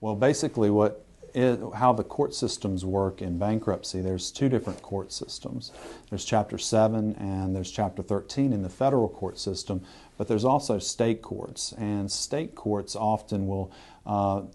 Well, basically how the court systems work in bankruptcy, there's two different court systems. There's Chapter 7 and there's Chapter 13 in the federal court system, but there's also state courts. And state courts often will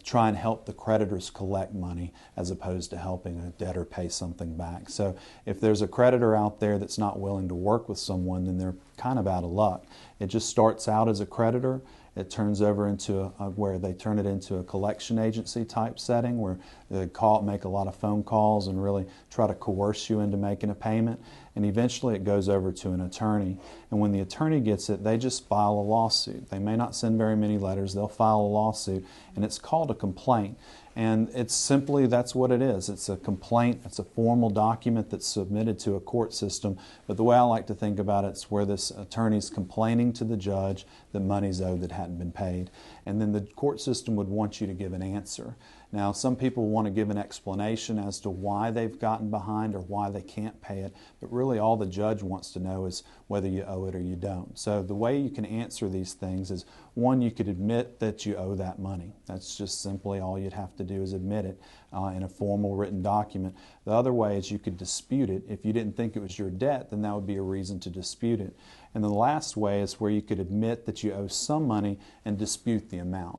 try and help the creditors collect money as opposed to helping a debtor pay something back. So if there's a creditor out there that's not willing to work with someone, then they're kind of out of luck. It just starts out as a creditor. It turns over into where they turn it into a collection agency type setting where they make a lot of phone calls and really try to coerce you into making a payment. And eventually it goes over to an attorney. And when the attorney gets it, they just file a lawsuit. They may not send very many letters. They'll file a lawsuit, and it's called a complaint. And it's simply, that's what it is. It's a complaint. It's a formal document that's submitted to a court system. But the way I like to think about it, it's where this attorney's complaining to the judge that money's owed that hadn't been paid. And then the court system would want you to give an answer. Now, some people want to give an explanation as to why they've gotten behind or why they can't pay it, but really all the judge wants to know is whether you owe it or you don't. So the way you can answer these things is, one, you could admit that you owe that money. That's just simply all you'd have to do is admit it in a formal written document. The other way is you could dispute it. If you didn't think it was your debt, then that would be a reason to dispute it. And the last way is where you could admit that you owe some money and dispute the amount.